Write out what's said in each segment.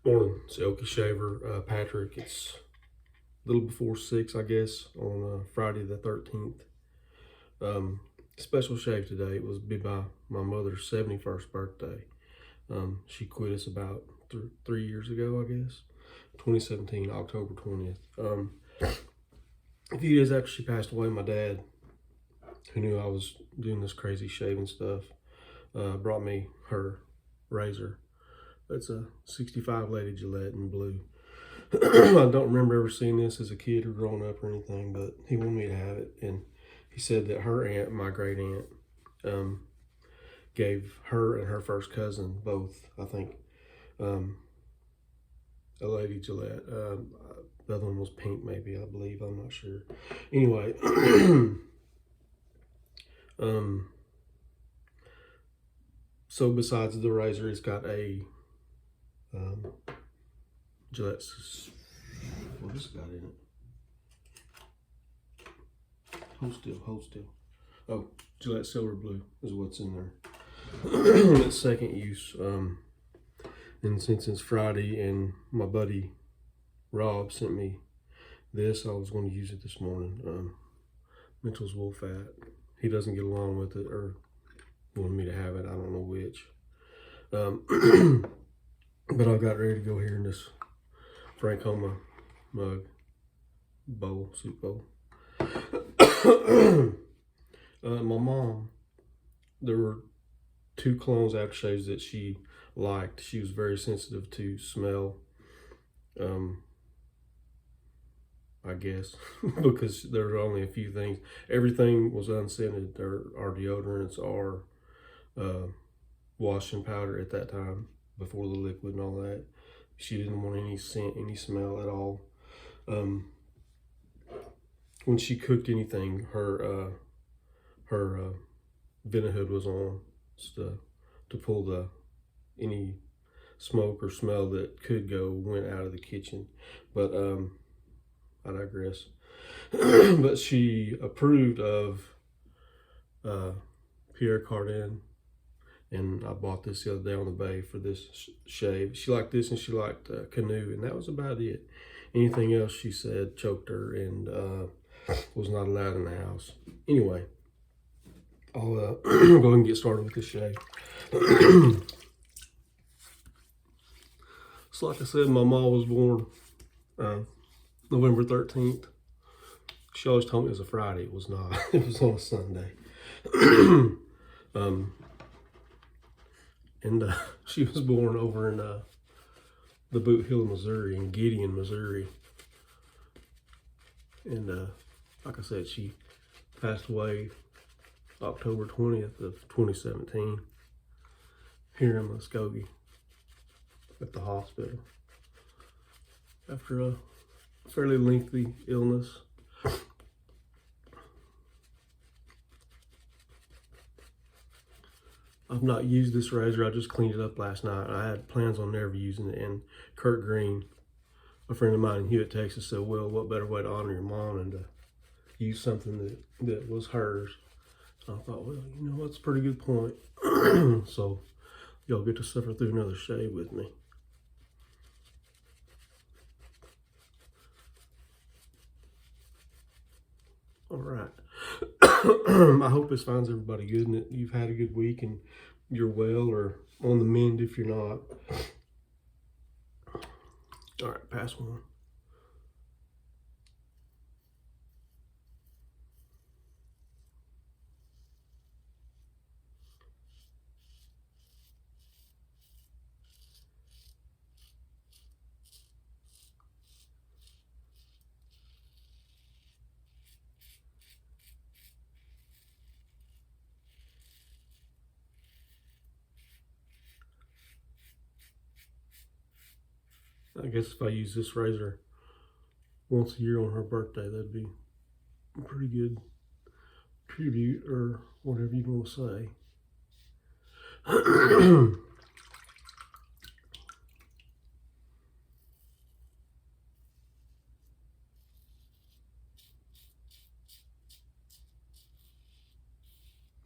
Morning, it's Elkie Shaver, Patrick. It's a little before 6, I guess, on Friday the 13th. Special shave today. It was be my mother's 71st birthday. She quit us about 3 years ago, I guess, 2017, October 20th. A few days after she passed away, my dad, who knew I was doing this crazy shaving stuff, brought me her razor. It's a 65 Lady Gillette in blue. I don't remember ever seeing this as a kid or growing up or anything, but he wanted me to have it. And he said that her aunt, my great aunt, gave her and her first cousin both, I think, a Lady Gillette. The other one was pink, maybe, I believe. I'm not sure. Anyway, so besides the razor, it's got a Gillette's, what has got in it? Hold still. Oh, Gillette Silver Blue is what's in there. It's second use. And since it's Friday and my buddy Rob sent me this, I was going to use it this morning. Mitchell's wool fat. He doesn't get along with it or wanted me to have it. I don't know which. But I got ready to go here in this Frank Homa mug bowl, soup bowl. My mom, there were 2 clones aftershaves that she liked. She was very sensitive to smell, I guess, because there were only a few things. Everything was unscented. Our deodorants, our washing powder at that time, before the liquid and all that. She didn't want any scent, any smell at all. When she cooked anything, her vent hood was on to pull any smoke or smell that could go went out of the kitchen. But I digress. But she approved of Pierre Cardin. And I bought this the other day on the bay for this shave. She liked this and she liked Canoe, and that was about it. Anything else, she said, choked her and was not allowed in the house. Anyway, I'll go ahead and get started with this shave. So like I said, my mom was born November 13th. She always told me it was a Friday. It was not. It was on a Sunday. And she was born over in the Boot Hill, Missouri, in Gideon, Missouri. And like I said, she passed away October 20th of 2017 here in Muskogee at the hospital after a fairly lengthy illness. I've not used this razor. I just cleaned it up last night. I had plans on never using it. And Kurt Green, a friend of mine in Hewitt, Texas, said, well, what better way to honor your mom than to use something that was hers? And I thought, well, you know, that's a pretty good point. So y'all get to suffer through another shave with me. All right. I hope this finds everybody good and that you've had a good week and you're well or on the mend if you're not. All right, pass one. I guess if I use this razor once a year on her birthday, that'd be a pretty good tribute or whatever you want to say.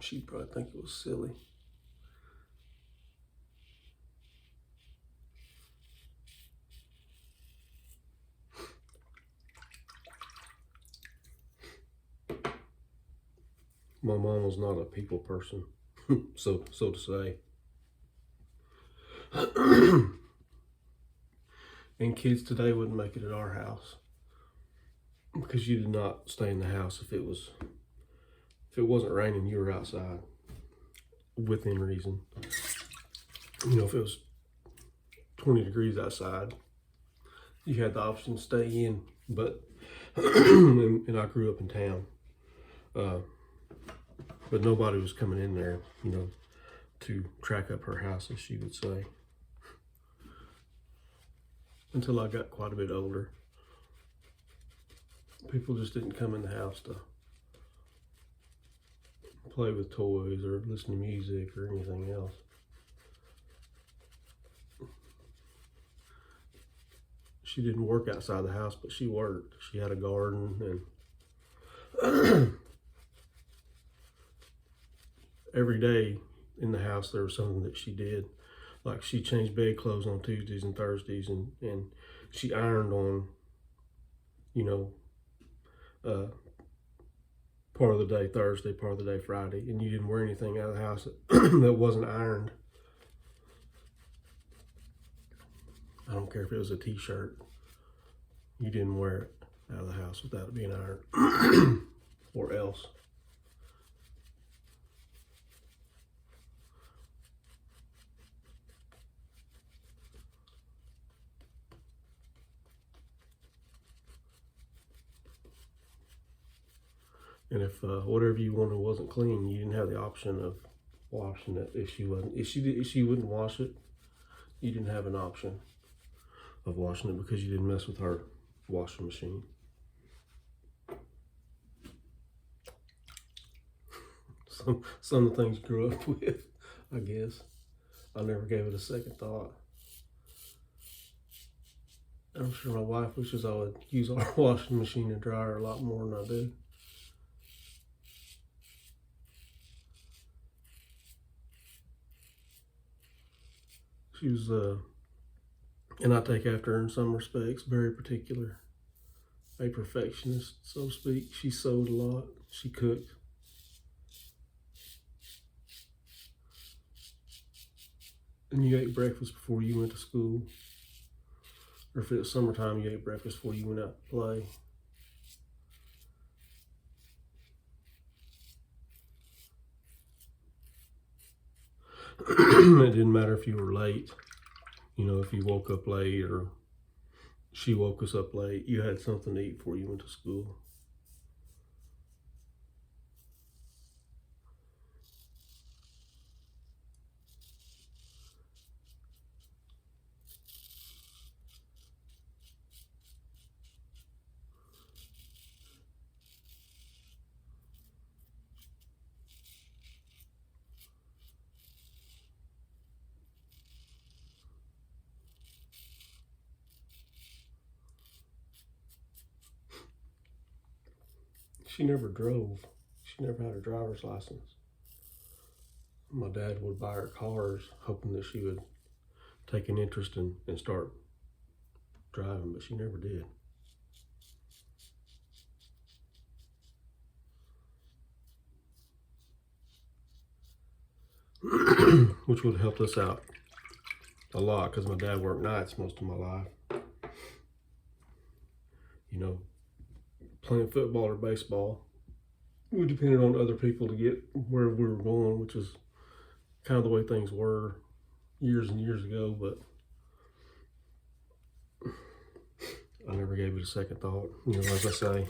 She'd probably think it was silly. My mom was not a people person, so to say. And kids today wouldn't make it at our house because you did not stay in the house if it wasn't raining. You were outside within reason. You know, if it was 20 degrees outside, you had the option to stay in. But and I grew up in town, but nobody was coming in there, you know, to track up her house, as she would say, until I got quite a bit older. People just didn't come in the house to play with toys or listen to music or anything else. She didn't work outside the house, but she worked. She had a garden, and every day in the house there was something that she did. Like she changed bedclothes on Tuesdays and Thursdays, and she ironed on, you know, part of the day Thursday, part of the day Friday, and you didn't wear anything out of the house that wasn't ironed. I don't care if it was a t-shirt, you didn't wear it out of the house without it being ironed, or else. And if whatever you wanted wasn't clean, you didn't have the option of washing it. If she wouldn't wash it, you didn't have an option of washing it because you didn't mess with her washing machine. Some of the things I grew up with, I guess. I never gave it a second thought. I'm sure my wife wishes I would use our washing machine and dryer a lot more than I do. She was, and I take after her in some respects, very particular. A perfectionist, so to speak. She sewed a lot. She cooked. And you ate breakfast before you went to school. Or if it was summertime, you ate breakfast before you went out to play. It didn't matter if you were late. You know, if you woke up late or she woke us up late, you had something to eat before you went to school. She never drove. She never had a driver's license. My dad would buy her cars, hoping that she would take an interest and start driving, but she never did. Which would have helped us out a lot because my dad worked nights most of my life. You know, playing football or baseball, we depended on other people to get where we were going, which was kind of the way things were years and years ago, but I never gave it a second thought, you know, as I say.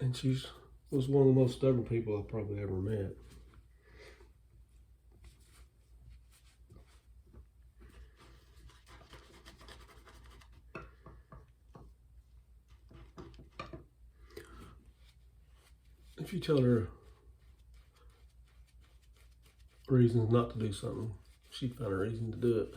And she was one of the most stubborn people I've probably ever met. If you tell her reasons not to do something, she'd find a reason to do it.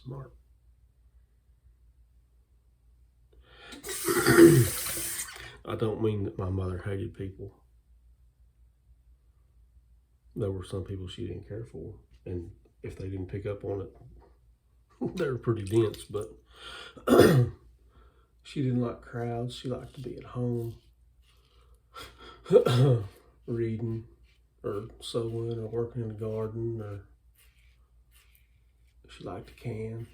Smart. I don't mean that my mother hated people. There were some people she didn't care for, and if they didn't pick up on it, they were pretty dense, but she didn't like crowds. She liked to be at home, reading or sewing or working in the garden, or she liked to can.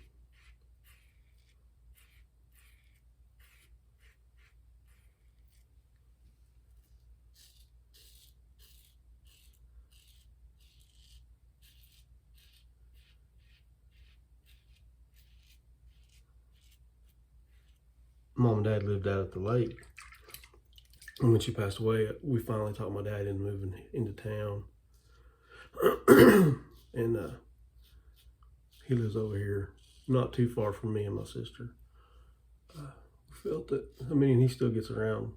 Mom and Dad lived out at the lake. And when she passed away, we finally talked my dad into moving into town. And he lives over here, not too far from me and my sister. Felt that, I mean, he still gets around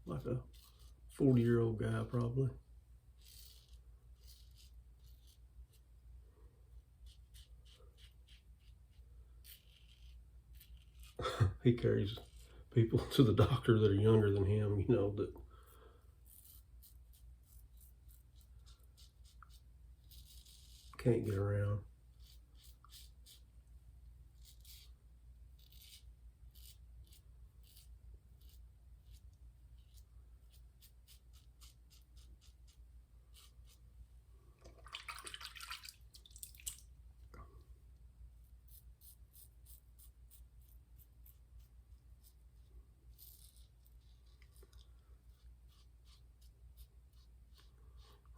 like a 40-year-old guy, probably. He carries people to the doctor that are younger than him, you know, that can't get around.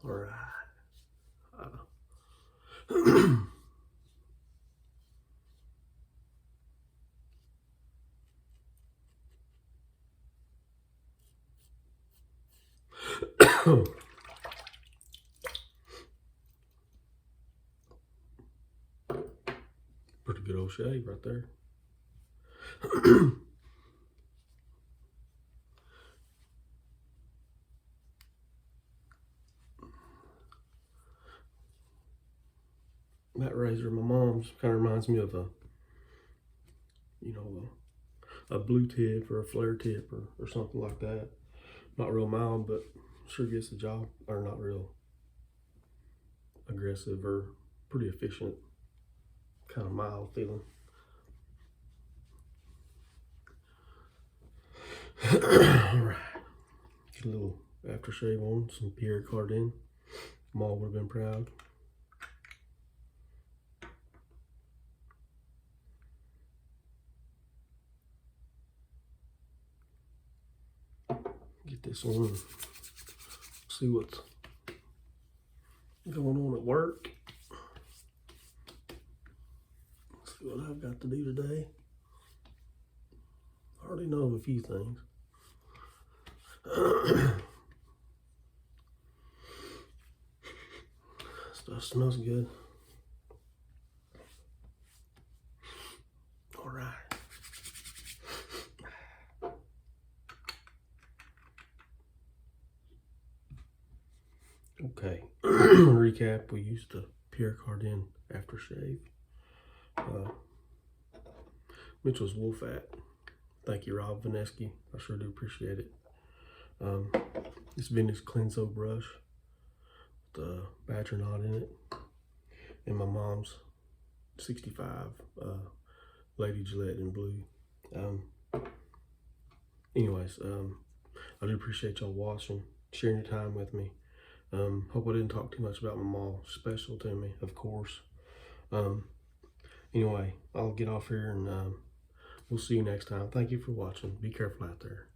All right. Pretty good old shave right there. That razor, my mom's, kind of reminds me of a, you know, a blue tip or a flare tip or something like that. Not real mild, but sure gets the job, or not real aggressive, or pretty efficient, kind of mild feeling. All right, get a little aftershave on, some Pierre Cardin. Mom would have been proud. Get this on and see what's going on at work. See what I've got to do today. I already know of a few things. Stuff smells good. All right. Okay. Recap: we used the Pierre Cardin aftershave. Mitchell's wool fat. Thank you, Rob Vanesky. I sure do appreciate it. This vintage Cleanso brush with the badger knot in it, and my mom's '65 Lady Gillette in blue. Anyways, I do appreciate y'all watching, sharing your time with me. Hope I didn't talk too much about my mom. Special to me, of course. Anyway, I'll get off here and we'll see you next time. Thank you for watching. Be careful out there.